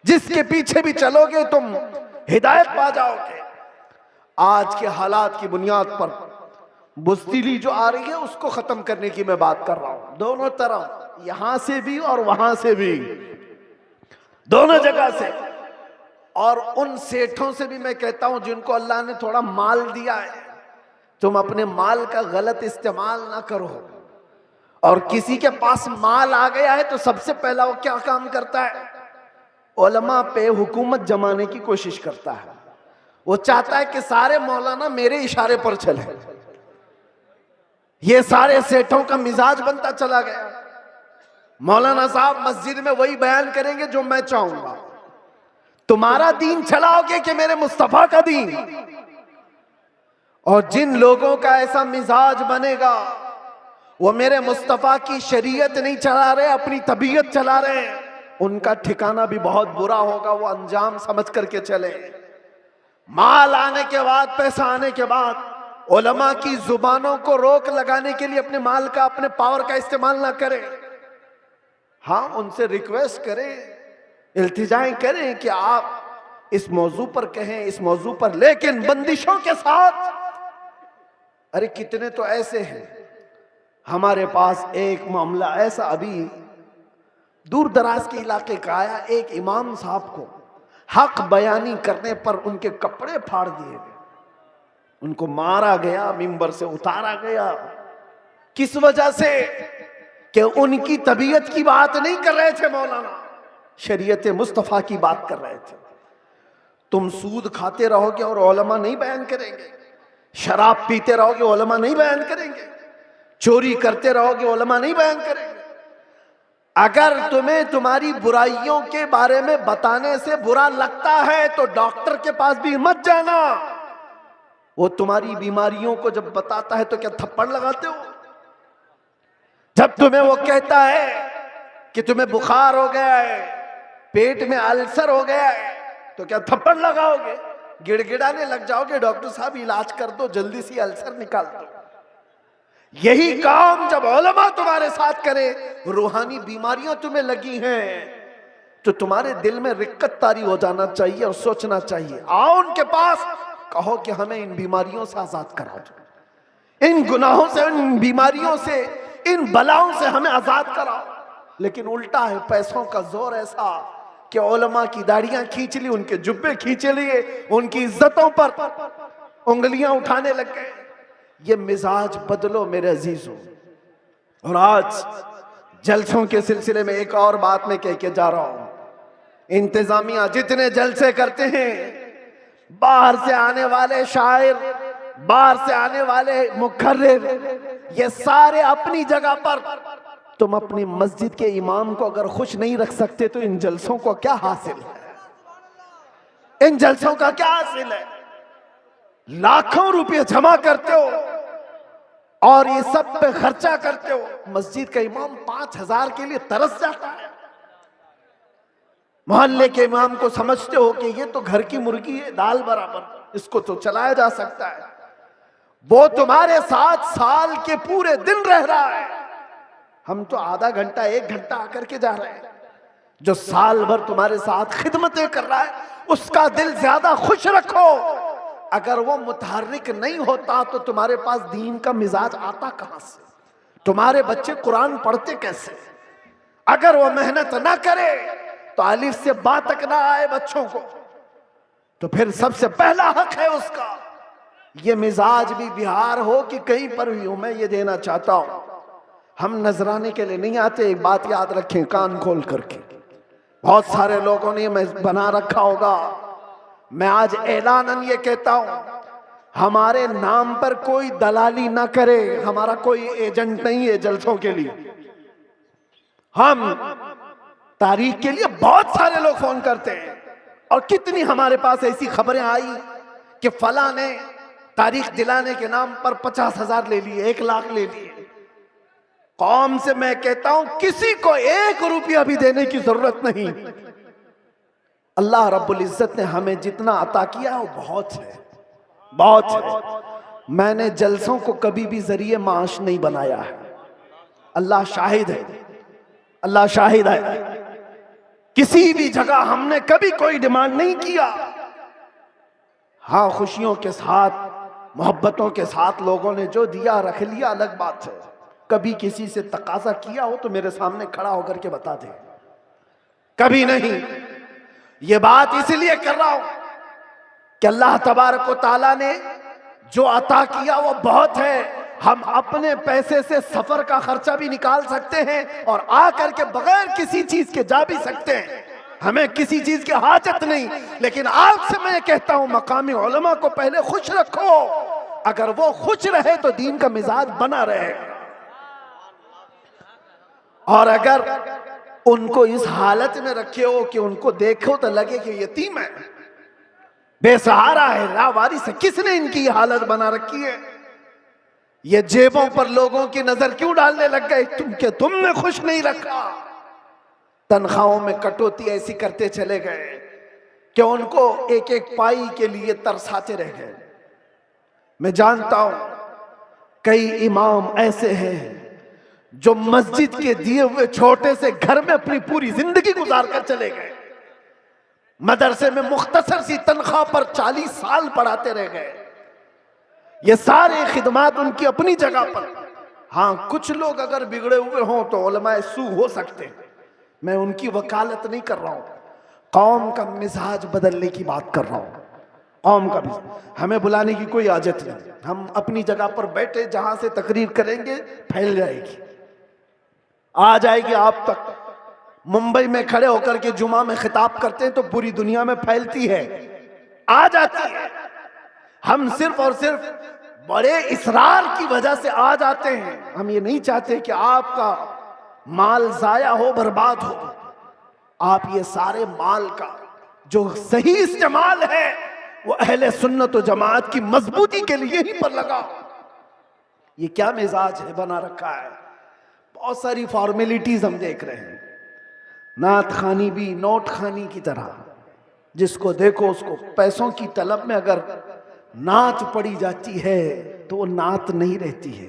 जिसके पीछे भी चलोगे तुम हिदायत पा जाओगे। आज के हालात की बुनियाद पर बुज़दिली जो आ रही है उसको खत्म करने की मैं बात कर रहा हूं, दोनों तरफ, यहां से भी और वहां से भी, दोनों जगह से। और उन सेठों से भी मैं कहता हूं जिनको अल्लाह ने थोड़ा माल दिया है, तुम अपने माल का गलत इस्तेमाल ना करो। और किसी के पास माल आ गया है तो सबसे पहला वो क्या काम करता है, उलमा पे हुकूमत जमाने की कोशिश करता है। वो चाहता है कि सारे मौलाना मेरे इशारे पर चले। ये सारे सेठों का मिजाज बनता चला गया। मौलाना साहब मस्जिद में वही बयान करेंगे जो मैं चाहूंगा। तुम्हारा दीन चलाओगे कि मेरे मुस्तफा का दीन? और जिन लोगों का ऐसा मिजाज बनेगा वो मेरे मुस्तफा की शरीयत नहीं चला रहे, अपनी तबीयत चला रहे हैं, उनका ठिकाना भी बहुत बुरा होगा। वो अंजाम समझ करके चले। माल आने के बाद, पैसा आने के बाद उलमा की जुबानों को रोक लगाने के लिए अपने माल का, अपने पावर का इस्तेमाल ना करें। हाँ, उनसे रिक्वेस्ट करें, इल्तिजाएं करें कि आप इस मौजू पर कहें, इस मौजू पर, लेकिन बंदिशों के साथ। अरे कितने तो ऐसे हैं, हमारे पास एक मामला ऐसा अभी दूर दराज के इलाके का आया। एक इमाम साहब को हक बयानी करने पर उनके कपड़े फाड़ दिए गए, उनको मारा गया, मिंबर से उतारा गया। किस वजह से? कि उनकी तबीयत की बात नहीं कर रहे थे मौलाना, शरीयत मुस्तफा की बात कर रहे थे। तुम सूद खाते रहोगे और उलमा नहीं बयान करेंगे, शराब पीते रहोगे उलमा नहीं बयान करेंगे, चोरी करते रहोगे उलमा नहीं बयान करेंगे। अगर तुम्हें तुम्हारी बुराइयों के बारे में बताने से बुरा लगता है तो डॉक्टर के पास भी मत जाना। वो तुम्हारी बीमारियों को जब बताता है तो क्या थप्पड़ लगाते हो? जब तुम्हें वो कहता है कि तुम्हें बुखार हो गया है, पेट में अल्सर हो गया है, तो क्या थप्पड़ लगाओगे? गिड़गिड़ाने लग जाओगे, डॉक्टर साहब इलाज कर दो, जल्दी से अल्सर निकाल दो। यही काम जब उलमा तुम्हारे साथ करे, रूहानी बीमारियां तुम्हें लगी हैं, तो तुम्हारे दिल में रिक्कत तारी हो जाना चाहिए और सोचना चाहिए। आओ उनके पास, कहो कि हमें इन बीमारियों से आजाद करा दो, इन गुनाहों से, इन बीमारियों से, इन बलाओं से हमें आजाद कराओ। लेकिन उल्टा है, पैसों का जोर ऐसा कि उलमा की दाढ़ियां खींच ली, उनके जुब्बे खींच लिए, उनकी इज्जतों पर उंगलियां उठाने लग गए। ये मिजाज बदलो मेरे अजीजों। और आज जलसों के सिलसिले में एक और बात मैं कह के जा रहा हूं। इंतजामिया जितने जलसे करते हैं, बाहर से आने वाले शायर, बाहर से आने वाले मुखर्रिर, ये सारे अपनी जगह पर। तुम अपनी मस्जिद के इमाम को अगर खुश नहीं रख सकते तो इन जलसों को क्या हासिल है? इन जलसों का क्या हासिल है? लाखों रुपए जमा करते हो और ये सब पे खर्चा करते हो। मस्जिद का इमाम 5,000 के लिए तरस जाता है। मोहल्ले के इमाम को समझते हो कि ये तो घर की मुर्गी है, दाल बराबर, इसको तो चलाया जा सकता है। वो तुम्हारे साथ साल के पूरे दिन रह रहा है, हम तो आधा घंटा 1 घंटा आकर के जा रहे हैं। जो साल भर तुम्हारे साथ खिदमतें कर रहा है उसका दिल ज्यादा खुश रखो। अगर वो मुतहर्रिक नहीं होता तो तुम्हारे पास दीन का मिजाज आता कहां से? तुम्हारे बच्चे कुरान पढ़ते कैसे? अगर वो मेहनत ना करे तो अलिफ से बा तक ना आए बच्चों को, तो फिर सबसे पहला हक है उसका। ये मिजाज भी बिहार हो कि कहीं पर भी हो, मैं ये देना चाहता हूं। हम नजराने के लिए नहीं आते, एक बात याद रखें कान खोल करके। बहुत सारे लोगों ने मैं बना रखा होगा, मैं आज ऐलानन ये कहता हूं, हमारे नाम पर कोई दलाली ना करे। हमारा कोई एजेंट नहीं है जलसों के लिए। हम तारीख के लिए बहुत सारे लोग फोन करते हैं और कितनी हमारे पास ऐसी खबरें आई कि फला ने तारीख दिलाने के नाम पर 50,000 ले लिए, 1 लाख ले लिए। कौम से मैं कहता हूं किसी को 1 रुपया भी देने की जरूरत नहीं। अल्लाह रब्बुल इज्जत ने हमें जितना अता किया वो बहुत है, बहुत है। मैंने जलसों को कभी भी जरिए माश नहीं बनाया है। अल्लाह शाहिद है, अल्लाह शाहिद है। किसी भी जगह हमने कभी कोई डिमांड नहीं किया। हाँ, खुशियों के साथ, मोहब्बतों के साथ लोगों ने जो दिया रख लिया, अलग बात है। कभी किसी से तकाजा किया हो तो मेरे सामने खड़ा होकर के बता दे, कभी नहीं। ये बात इसलिए कर रहा हूं कि अल्लाह तबारक व तआला ने जो अता किया वो बहुत है। हम अपने पैसे से सफर का खर्चा भी निकाल सकते हैं और आकर के बगैर किसी चीज के जा भी सकते हैं। हमें किसी चीज की हाजत नहीं। लेकिन आज से मैं कहता हूं मकामी उलमा को पहले खुश रखो। अगर वो खुश रहे तो दीन का मिजाज बना रहे। और अगर उनको इस हालत में रखे हो कि उनको देखो तो लगे कि यतीम है, बेसहारा है, लावारिस है, किसने इनकी हालत बना रखी है? ये जेबों पर लोगों की नजर क्यों डालने लग गए? तुमने खुश नहीं रखा। तनख्वाहों में कटौती ऐसी करते चले गए कि उनको 1-1 पाई के लिए तरसाते रह गए। मैं जानता हूं कई इमाम ऐसे हैं जो मस्जिद के दिए हुए छोटे से घर में अपनी पूरी जिंदगी गुजार कर चले गए। मदरसे में मुख्तसर सी तनख्वाह पर 40 साल पढ़ाते रह गए। ये सारे खिदमात उनकी अपनी जगह पर। हाँ, कुछ लोग अगर बिगड़े हुए हों तो उलमाए सू हो सकते हैं, मैं उनकी वकालत नहीं कर रहा हूं। कौम का मिजाज बदलने की बात कर रहा हूं। कौम का मिजाज, हमें बुलाने की कोई आजत नहीं। हम अपनी जगह पर बैठे, जहां से तकरीर करेंगे फैल जाएगी, आ जाएगी आप तक। मुंबई में खड़े होकर के जुमा में खिताब करते हैं तो पूरी दुनिया में फैलती है, आ जाती है। हम सिर्फ और सिर्फ बड़े इसरार की वजह से आ जाते हैं। हम ये नहीं चाहते कि आपका माल जाया हो, बर्बाद हो। आप ये सारे माल का जो सही इस्तेमाल है वो अहले सुन्नत व जमात की मजबूती के लिए ही पर लगा। ये क्या मिजाज है बना रखा है? बहुत सारी फॉर्मेलिटीज हम देख रहे हैं। नात खानी भी नोट खानी की तरह, जिसको देखो उसको पैसों की तलब में अगर नात पड़ी जाती है तो वो नात नहीं रहती है।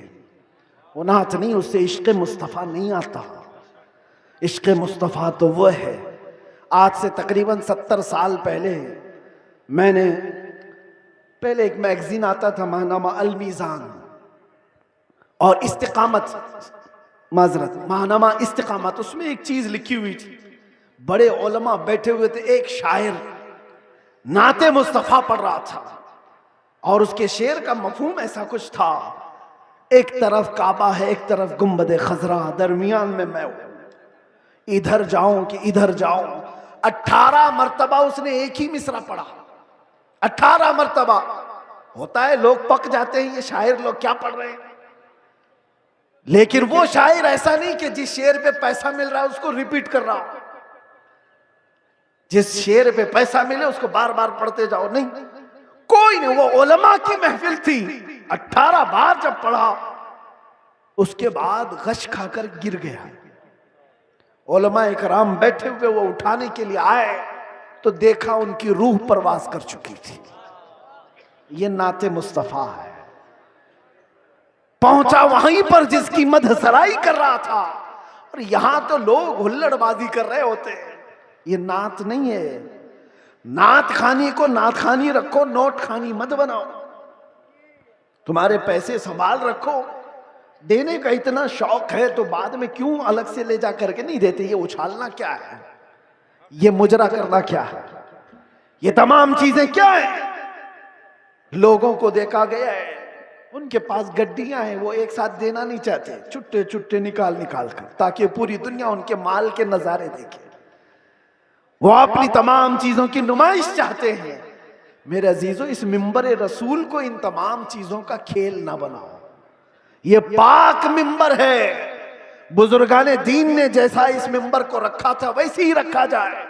वो नात नहीं, उससे इश्क़ मुस्तफ़ा नहीं आता। इश्क़ मुस्तफ़ा तो वो है। आज से तकरीबन 70 साल पहले मैंने एक मैगजीन आता था माहनामा अल मीज़ान और इस्तिक़ामत, माजरत माहनामा इस्तिक़ामत, उसमें एक चीज लिखी हुई थी। बड़े उलमा बैठे हुए थे, एक शायर नाते मुस्तफ़ा पढ़ रहा था और उसके शेर का मफहूम ऐसा कुछ था, एक तरफ काबा है, एक तरफ गुंबद खजरा, दरमियान में मैं हूं, इधर जाऊं कि इधर जाऊं। 18 मरतबा उसने एक ही मिसरा पढ़ा 18 मर्तबा होता है, लोग पक जाते हैं, ये शायर लोग क्या पढ़ रहे हैं। लेकिन वो शायर ऐसा नहीं कि जिस शेर पे पैसा मिल रहा है उसको रिपीट कर रहा हो, जिस शेर पे पैसा मिले उसको बार बार पढ़ते जाओ, नहीं, कोई नहीं। वो उलमा की महफिल थी, 18 बार जब पढ़ा उसके बाद गश खाकर गिर गया। उलमा इकराम बैठे हुए, वो उठाने के लिए आए तो देखा उनकी रूह परवास कर चुकी थी। ये नाते मुस्तफा है। पहुंचा वहीं पर जिसकी मदहसराई कर रहा था, और यहां तो लोग हुल्लड़बाजी कर रहे होते हैं। ये नात नहीं है। नात खानी को नात खानी रखो, नोट खानी मत बनाओ। तुम्हारे पैसे संभाल रखो। देने का इतना शौक है तो बाद में क्यों अलग से ले जा करके नहीं देते। ये उछालना क्या है, ये मुजरा करना क्या है, ये तमाम चीजें क्या है। लोगों को देखा गया है, उनके पास गड्डियां हैं, वो एक साथ देना नहीं चाहते, चुट्टे चुट्टे निकाल निकाल कर, ताकि पूरी दुनिया उनके माल के नजारे देखे। वो अपनी तमाम चीजों की नुमाइश चाहते हैं। मेरे अजीजों, इस मिंबर रसूल को इन तमाम चीजों का खेल ना बनाओ। ये पाक मिंबर है। बुजुर्गाने दीन ने जैसा इस मिंबर को रखा था वैसे ही रखा जाए।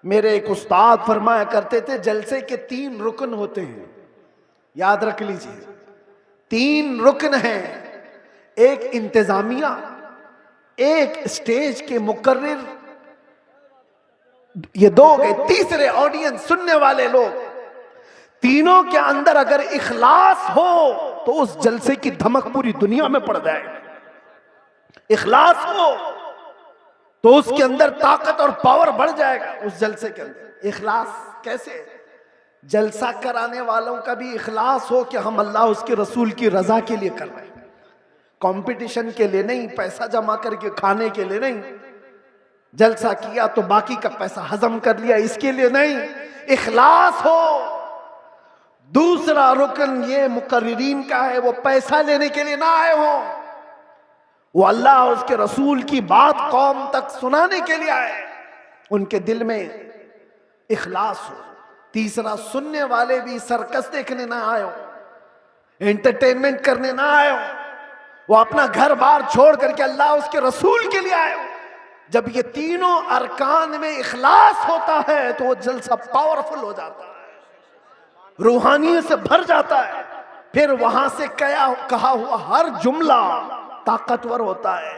मेरे एक उस्ताद फरमाया करते थे, जलसे के 3 रुकन होते हैं, याद रख लीजिए। 3 रुकन हैं, एक इंतजामिया, एक स्टेज के मुकर्रिर, ये 2 गए, तीसरे ऑडियंस, सुनने वाले लोग। तीनों के अंदर अगर इखलास हो तो उस जलसे की धमक पूरी दुनिया में पड़ जाएगी। इखलास हो तो उसके अंदर ताकत और पावर बढ़ जाएगा उस जलसे के अंदर। इखलास कैसे? जलसा कराने वालों का भी इखलास हो कि हम अल्लाह उसके रसूल की रजा के लिए कर रहे हैं, कंपटीशन के लिए नहीं, पैसा जमा करके खाने के लिए नहीं। जलसा किया तो बाकी का पैसा हजम कर लिया, इसके लिए नहीं। इखलास हो। दूसरा रुकन ये मुकर्रिरीन का है, वो पैसा लेने के लिए ना आए हो, वो अल्लाह और उसके रसूल की बात कौम तक सुनाने के लिए आए, उनके दिल में इखलास हो। तीसरा, सुनने वाले भी सर्कस देखने ना आए हो, एंटरटेनमेंट करने ना आए हो, वो अपना घर बार छोड़ करके अल्लाह उसके रसूल के लिए आए हो। जब ये तीनों अरकान में इखलास होता है तो वो जलसा पावरफुल हो जाता है, रूहानियत से भर जाता है। फिर वहां से कहा हुआ हर जुमला ताकतवर होता है।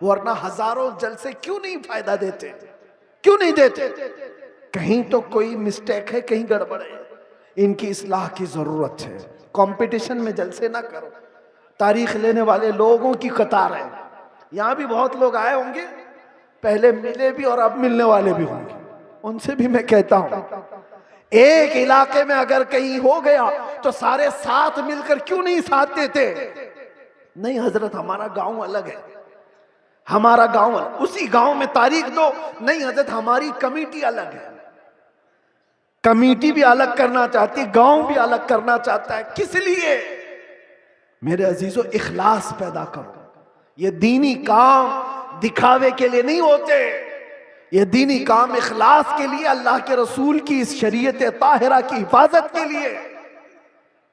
वरना हजारों जलसे क्यों नहीं फायदा देते, क्यों नहीं देते? कहीं तो कोई मिस्टेक है, कहीं गड़बड़ है, इनकी इस्लाह की जरूरत है। कंपटीशन में जलसे ना करो। तारीख लेने वाले लोगों की कतार है। यहां भी बहुत लोग आए होंगे, पहले मिले भी और अब मिलने वाले भी होंगे। उनसे भी मैं कहता हूं, एक इलाके में अगर कहीं हो गया तो सारे साथ मिलकर क्यों नहीं साथ देते? नहीं हजरत, हमारा गांव अलग है, हमारा गांव अलग, उसी गांव में तारीख दो। नहीं हजरत, हमारी कमेटी अलग है। कमेटी भी अलग करना चाहती है, गांव भी अलग करना चाहता है। किस लिए? मेरे अजीजों, इखलास पैदा करो। ये दीनी काम दिखावे के लिए नहीं होते, ये दीनी काम इखलास के लिए, अल्लाह के रसूल की इस शरीयत ताहिरा की हिफाजत के लिए।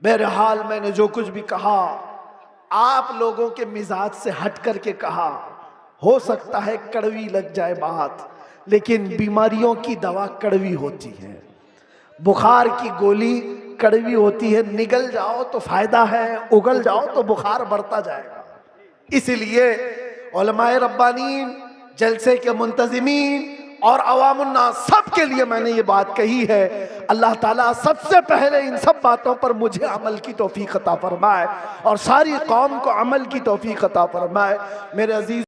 बहरहाल मैंने जो कुछ भी कहा आप लोगों के मिजाज से हट करके कहा। हो सकता है कड़वी लग जाए बात, लेकिन बीमारियों की दवा कड़वी होती है। बुखार की गोली कड़वी होती है, निगल जाओ तो फायदा है, उगल जाओ तो बुखार बढ़ता जाएगा। इसलिए उलमाए रब्बानीन, जलसे के मुंतजिमीन और अवामुन्नास सब के लिए मैंने ये बात कही है। अल्लाह ताला सबसे पहले इन सब बातों पर मुझे अमल की तौफीक अता फरमाए और सारी कौम को अमल की तौफीक अता फरमाए। मेरे अजीज